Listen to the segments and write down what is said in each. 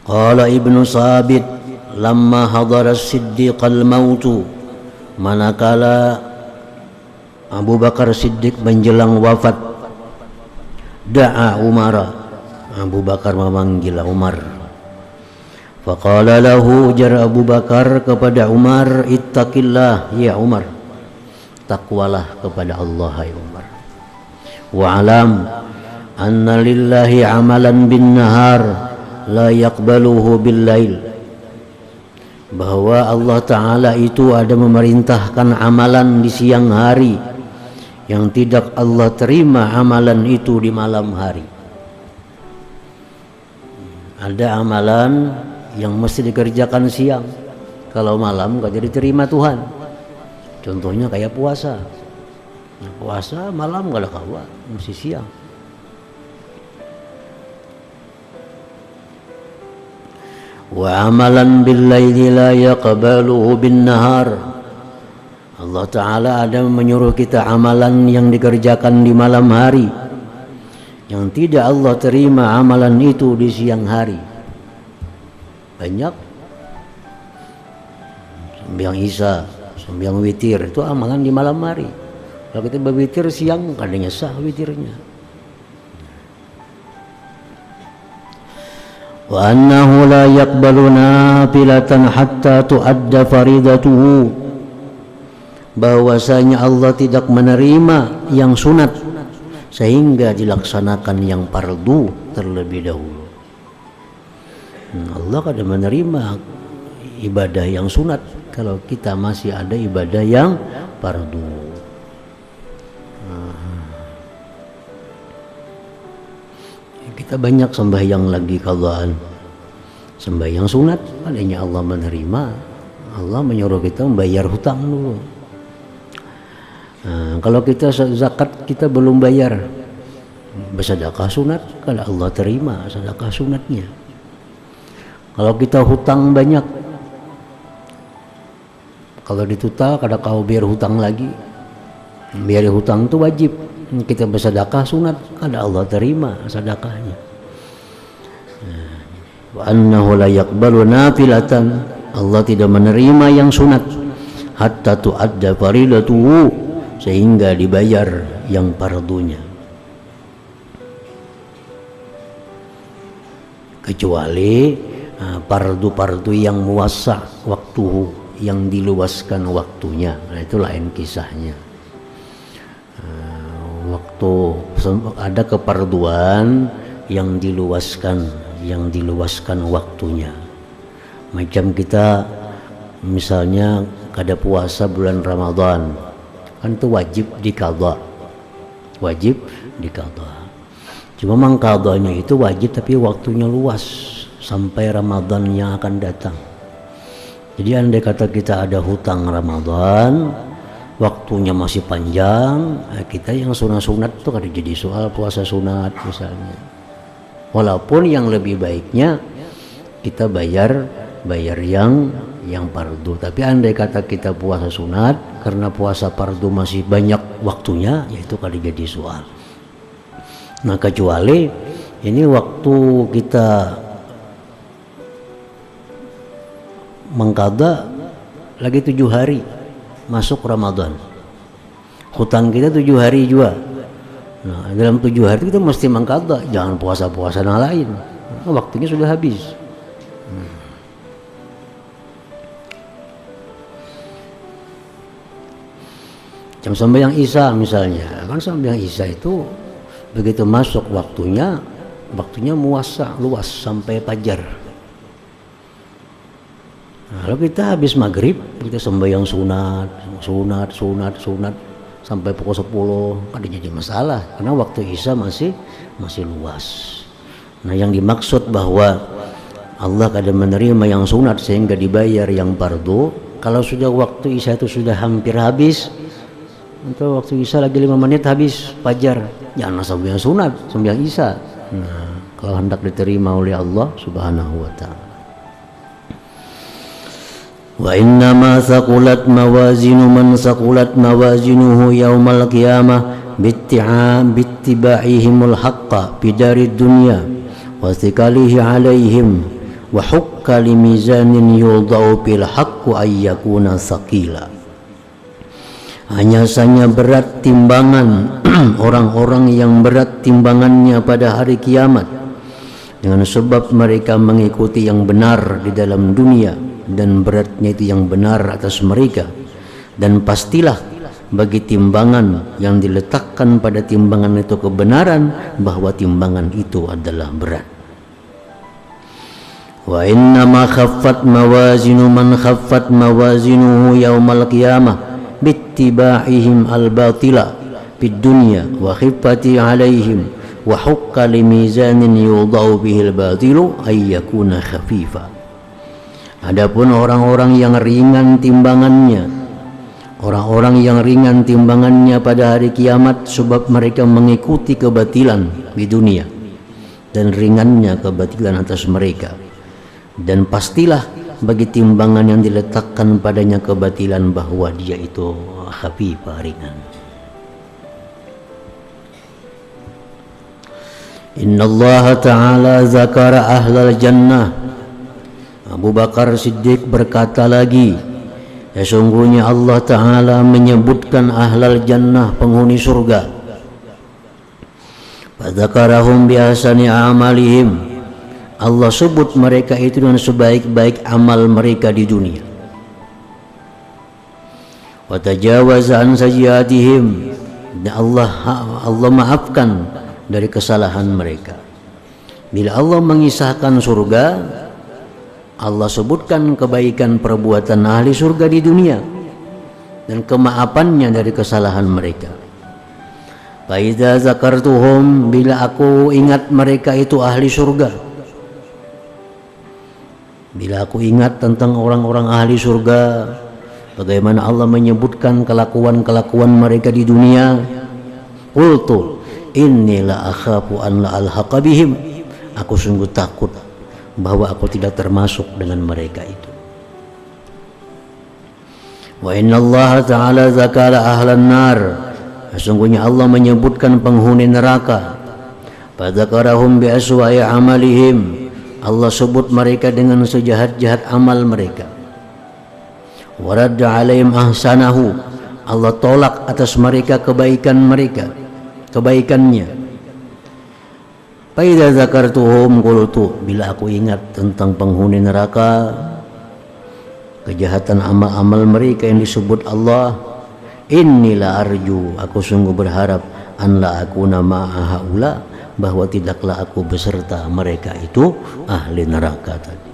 Qala Ibnu Sabit lamma hadara Siddiq al-mautu, manakala Abu Bakar Siddiq menjelang wafat, da'a Umar, Abu Bakar memanggil Umar. Faqala lahu, jar Abu Bakar kepada Umar, ittaqillah ya Umar, takwalah kepada Allah ya Umar. Wa alam anna lillahi amalan bin nahar la yaqbaluhu bil lail, bahwa Allah Ta'ala itu ada memerintahkan amalan di siang hari yang tidak Allah terima amalan itu di malam hari. Ada amalan yang mesti dikerjakan siang, kalau malam gak jadi terima Tuhan. Contohnya kayak puasa. Puasa malam gak ada kawa, mesti siang. Wa amalan bil laili la yaqbaluhu bin nahar, Allah Ta'ala ada menyuruh kita amalan yang dikerjakan di malam hari yang tidak Allah terima amalan itu di siang hari. Banyak sembahyang isya, sembahyang witir, itu amalan di malam hari. Kalau kita berwitir siang kadangnya sah witirnya. Wa annahu la yaqbalu nafilatan hatta tuadda faridatuhu, bahwasanya Allah tidak menerima yang sunat sehingga dilaksanakan yang fardu terlebih dahulu. Allah kada menerima ibadah yang sunat kalau kita masih ada ibadah yang fardu. Kita banyak sembahyang lagi qadaan, sembahyang sunat adanya Allah menerima. Allah menyuruh kita membayar hutang dulu. Kalau kita zakat kita belum bayar, bersedekah sunat kalau Allah terima sedekah sunatnya. Kalau kita hutang banyak, kalau dituta kada kau biar hutang lagi, biar hutang itu wajib. Kita bersedekah sunat kada Allah terima sedekahnya. Wa annahu la yaqbalu nafilatan, Allah tidak menerima yang sunat hatta tuadda faridatuhu, sehingga dibayar yang fardunya, kecuali fardu-fardu yang muwassa waktuhu, yang diluaskan waktunya. Nah, itu lain kisahnya. Waktu ada kefarduan yang diluaskan waktunya. Macam kita misalnya kada puasa bulan Ramadan, kan itu wajib diqadha. Cuma mengqadhanya itu wajib tapi waktunya luas sampai Ramadan yang akan datang. Jadi andai kata kita ada hutang Ramadan, waktunya masih panjang, kita yang sunat-sunat itu kada jadi soal puasa sunat misalnya. Walaupun yang lebih baiknya kita bayar yang fardu. Tapi andai kata kita puasa sunat, karena puasa fardu masih banyak waktunya, yaitu kada jadi soal. Nah, kecuali ini waktu kita mengqadha lagi 7 hari masuk Ramadan, hutang kita 7 hari juga. Nah, dalam 7 hari kita mesti mengqadha, jangan puasa-puasa yang lain. Nah, waktunya sudah habis. Jam sembahyang isya misalnya, kan sembahyang isya itu begitu masuk waktunya muwassa, luas sampai fajar. Nah, kalau kita habis maghrib kita sembahyang sunat sampai pukul 10, kan jadi masalah karena waktu isya masih luas. Nah, yang dimaksud bahwa Allah kadang menerima yang sunat sehingga dibayar yang fardu, kalau sudah waktu isya itu sudah hampir habis, untuk waktu isya lagi 5 menit habis fajar, jangan sembahyang sunat, sembahyang isya. Nah, kalau hendak diterima oleh Allah Subhanahu wa ta'ala. Wa inna ma thaqulat mawazinu man thaqulat mawazinuhu yaumal qiyamah bittiba'ihimul haqqa bidarid dunya wa thiqalihi alaihim wa hukka limizanin yudau bil haqqu ayyakuna saqila. Hanya saja berat timbangan orang-orang yang berat timbangannya pada hari kiamat dengan sebab mereka mengikuti yang benar di dalam dunia, dan beratnya itu yang benar atas mereka. Dan pastilah bagi timbangan yang diletakkan pada timbangan itu kebenaran, bahwa timbangan itu adalah berat. Wa inna ma khaffat mawazinu man khaffat mawazinuhu yaumal qiyamah bittiba'ihim al-batila fid dunya wa khiffati 'alaihim wa hukka limizanin yudau bihil batilu ayyakuna khafifa. Adapun orang-orang yang ringan timbangannya, orang-orang yang ringan timbangannya pada hari kiamat sebab mereka mengikuti kebatilan di dunia, dan ringannya kebatilan atas mereka. Dan pastilah bagi timbangan yang diletakkan padanya kebatilan, bahwa dia itu khafifah, ringan. Innallaha ta'ala zakara ahlal jannah. Abu Bakar Siddiq berkata lagi, sesungguhnya Allah Ta'ala menyebutkan ahlal jannah, penghuni surga. Fadzakarahum biahsani amalihim. Allah sebut mereka itu dengan sebaik-baik amal mereka di dunia. Wa tajawaza an sayyiatihim, dan Allah maafkan dari kesalahan mereka. Bila Allah mengisahkan surga, Allah sebutkan kebaikan perbuatan ahli surga di dunia dan kemaafannya dari kesalahan mereka. Fa idza zakartuhum, bila aku ingat mereka itu ahli surga, bila aku ingat tentang orang-orang ahli surga, bagaimana Allah menyebutkan kelakuan-kelakuan mereka di dunia, qultu inni la akhafu an la alhaqa bihim, aku sungguh takut bahwa aku tidak termasuk dengan mereka itu. Wa inna Allah ta'ala zakara ahlan nar, sesungguhnya Allah menyebutkan penghuni neraka. Fadzakarahum bi aswa'i amalihim, Allah sebut mereka dengan sejahat-jahat amal mereka. Waradda alaihim ahsanahu, Allah tolak atas mereka kebaikannya. Fa idza zakartuhum qultu, bila aku ingat tentang penghuni neraka, kejahatan amal-amal mereka yang disebut Allah, innila arju, aku sungguh berharap, an la akuna ma'a haula, bahwa tidaklah aku beserta mereka itu ahli neraka tadi.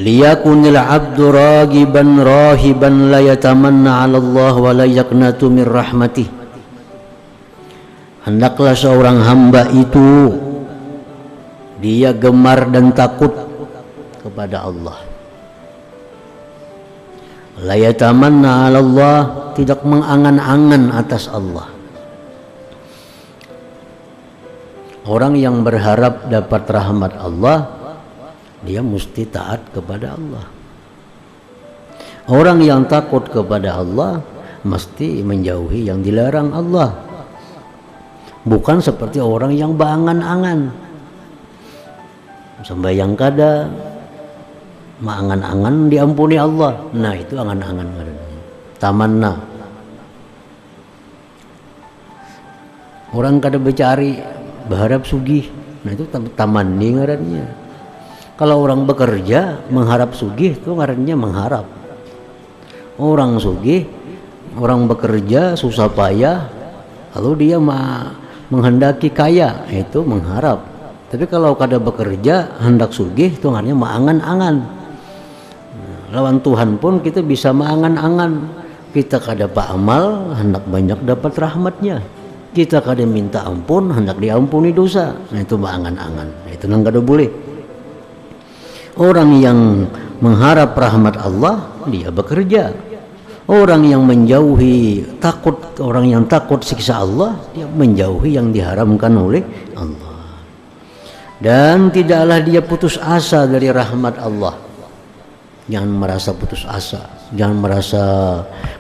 Liyakunil abdu ragiban rahiban la yatamanna 'ala Allah wa la yaqnatu min rahmatih. Hendaklah seorang hamba itu dia gemar dan takut kepada Allah. La yatamanna 'ala Allah, tidak mengangan-angan atas Allah. Orang yang berharap dapat rahmat Allah, dia mesti taat kepada Allah. Orang yang takut kepada Allah mesti menjauhi yang dilarang Allah. Bukan seperti orang yang berangan-angan, sembahyang kada, mengangan-angan diampuni Allah. Nah, itu angan-angan, tamanna. Orang kada bercari berharap sugih, nah itu tamanni ngarannya. Kalau orang bekerja mengharap sugih, itu ngarannya mengharap. Orang sugih, orang bekerja susah payah, lalu dia menghendaki kaya, itu mengharap. Tapi kalau kada bekerja hendak sugih, itu ngarannya mengangan-angan. Lawan Tuhan pun kita bisa mengangan-angan. Kita kada beramal hendak banyak dapat rahmatnya. Kita kada minta ampun hendak diampuni dosa. Nah, itu mengangan-angan. Nah, itu nang kada boleh. Orang yang mengharap rahmat Allah, dia bekerja. Orang yang menjauhi orang yang takut siksa Allah, dia menjauhi yang diharamkan oleh Allah. Dan tidaklah dia putus asa dari rahmat Allah. Jangan merasa putus asa, jangan merasa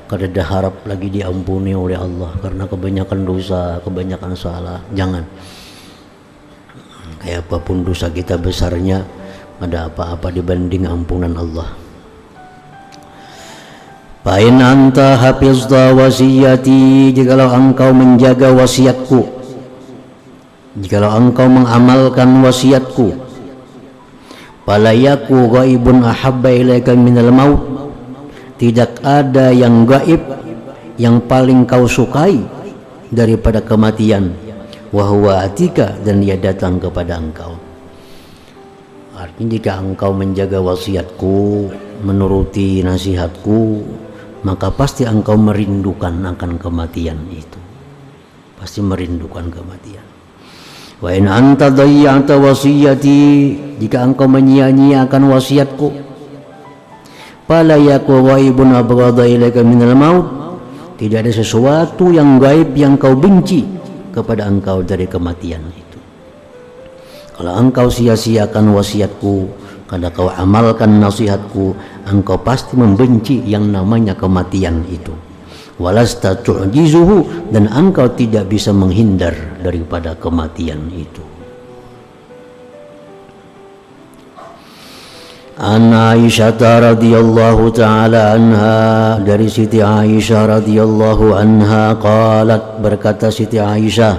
kada harap lagi diampuni oleh Allah karena kebanyakan dosa, kebanyakan salah. Jangan. Kayak apapun dosa kita besarnya, ada apa-apa dibanding ampunan Allah. Fa in anta hafizta wasiyati, jikalau engkau menjaga wasiatku, jikalau engkau mengamalkan wasiatku, fala yaku ghaibun ahabba ilaika minal maut, tidak ada yang gaib yang paling kau sukai daripada kematian, wa huwa atika, dan dia datang kepada engkau. Artinya jika engkau menjaga wasiatku, menuruti nasihatku, maka pasti engkau merindukan akan kematian itu, pasti merindukan kematian. Wa in anta dayya'ta wasiyati, jika engkau menyia-nyiakan wasiatku, fala yaku ghaibun abghadha ilaika minal maut, tidak ada sesuatu yang gaib yang kau benci kepada engkau dari kematian itu. Kalau engkau sia-siakan wasiatku, kalau kau amalkan nasihatku, engkau pasti membenci yang namanya kematian itu. Walasta tu'jizuhu, dan engkau tidak bisa menghindar daripada kematian itu. An Aisyah radhiyallahu taala anha, dari Siti Aisyah radhiyallahu anha, qalat, berkata Siti Aisyah,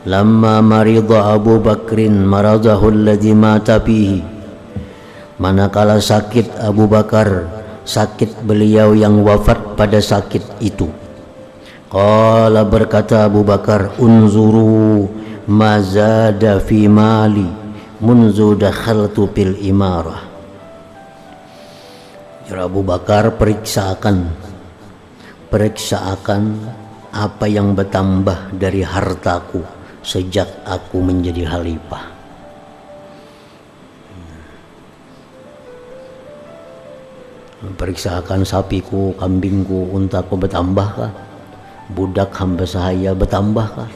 lamma marida Abu Bakrin maradahu alladhi mata fihi, manakala sakit Abu Bakar, sakit beliau yang wafat pada sakit itu. Qala, berkata Abu Bakar, unzuru ma zada fi mali munzu dakhaltu fil imarah. Abu Bakar, periksakan apa yang bertambah dari hartaku sejak aku menjadi khalifah. Periksakan sapiku, kambingku, untaku bertambahkah, budak hamba sahaya bertambahkah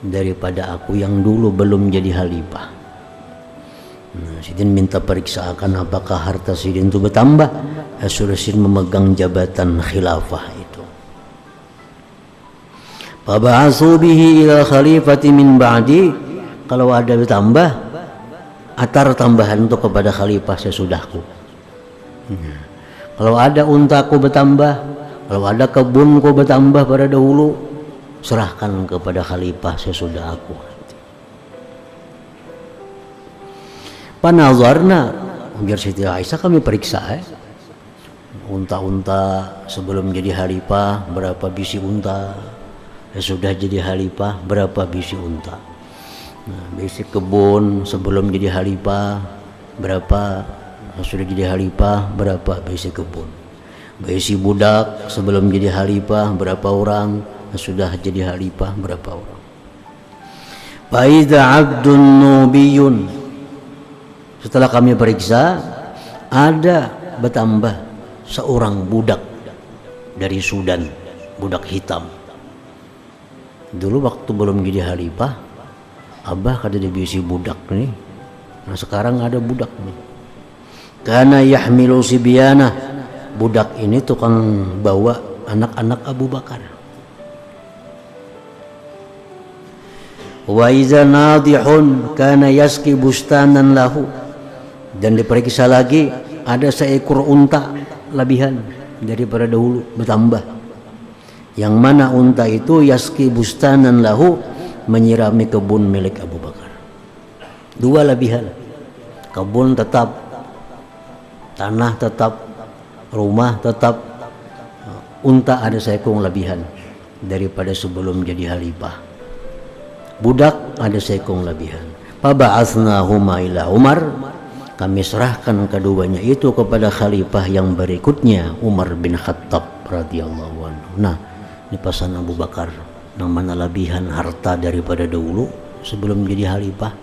daripada aku yang dulu belum jadi khalifah. Sidin minta periksakan apakah harta Sidin itu bertambah sudah Sidin memegang jabatan khilafah itu. Faba'atsu bihi ila khalifati min ba'di, kalau ada bertambah, atar tambahan untuk kepada khalifah sesudahku. Kalau ada untaku bertambah, kalau ada kebunku bertambah pada dahulu, serahkan kepada khalifah sesudah aku. Panazarna, biar Siti Aisyah, kami periksa unta-unta sebelum jadi khalifah berapa biji unta, sudah jadi khalifah berapa biji unta. Biji kebun sebelum jadi khalifah berapa, sudah jadi khalifah berapa biji kebun. Biji budak sebelum jadi khalifah berapa orang, sudah jadi khalifah berapa orang. Faida abdun nubiyun, setelah kami periksa, ada bertambah seorang budak dari Sudan, budak hitam. Dulu waktu belum jadi khalifah, Abah kada dibisi budak nih. Nah sekarang ada budak nih. Kana yahmilu sibyana, budak ini tukang bawa anak-anak Abu Bakar. Wa iza nadihun kana yaski bustanan lahu, dan diperiksa lagi ada seekor unta lebihan daripada dahulu bertambah, yang mana unta itu yaski bustanan lahu, menyirami kebun milik Abu Bakar. Dua lebihan, kebun tetap, tanah tetap, rumah tetap, unta ada seekor lebihan daripada sebelum jadi khalifah. Budak ada seekor lebihan. Faba'atsnahuma ila Umar, kami serahkan keduanya itu kepada khalifah yang berikutnya, Umar bin Khattab radhiyallahu anhu. Nah, ini pesan Abu Bakar, yang mana lebihan harta daripada dahulu sebelum jadi khalifah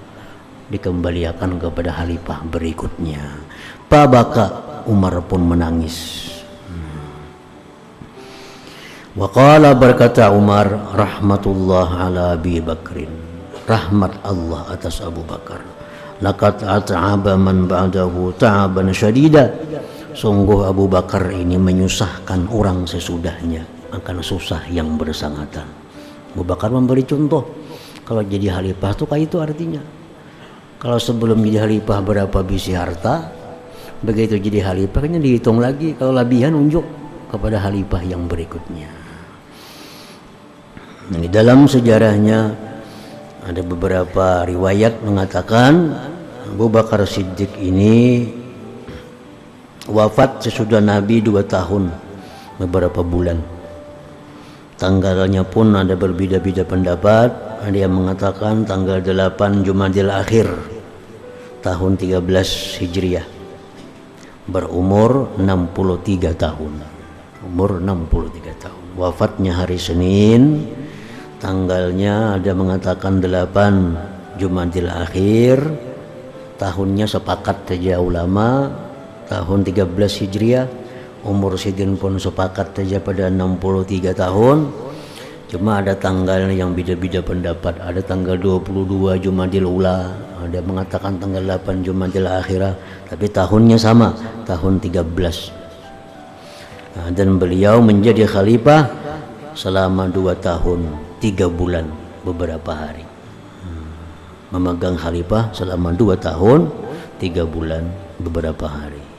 dikembalikan kepada khalifah berikutnya. Fabaka, Umar pun menangis. Wa qala, berkata Umar, rahmatullah ala Abi Bakrin, rahmat Allah atas Abu Bakar. Laqad at'aba man ba'dahu ta'aban syadida, sungguh Abu Bakar ini menyusahkan orang sesudahnya akan susah yang bersangatan. Abu Bakar memberi contoh, kalau jadi khalifah itu kayak itu artinya Kalau sebelum jadi khalifah berapa biji harta, begitu jadi khalifah kan dihitung lagi, kalau labihan unjuk kepada khalifah yang berikutnya. Nah, dalam sejarahnya ada beberapa riwayat mengatakan Abu Bakar Siddiq ini wafat sesudah Nabi 2 tahun beberapa bulan. Tanggalnya pun ada berbeda-beda pendapat. Ada yang mengatakan tanggal 8 Jumadil Akhir tahun 13 Hijriah, berumur 63 tahun. Umur 63 tahun. Wafatnya hari Senin, tanggalnya ada mengatakan 8 Jumadil Akhir, tahunnya sepakat saja ulama tahun 13 Hijriah. Umur Sidin pun sepakat saja pada 63 tahun. Cuma ada tanggal yang beda-beda pendapat. Ada tanggal 22 Jumadil Ula, ada mengatakan tanggal 8 Jumadil Akhirah, tapi tahunnya sama, tahun 13. Nah, dan beliau menjadi khalifah selama 2 tahun 3 bulan beberapa hari. Memegang khalifah selama 2 tahun 3 bulan beberapa hari.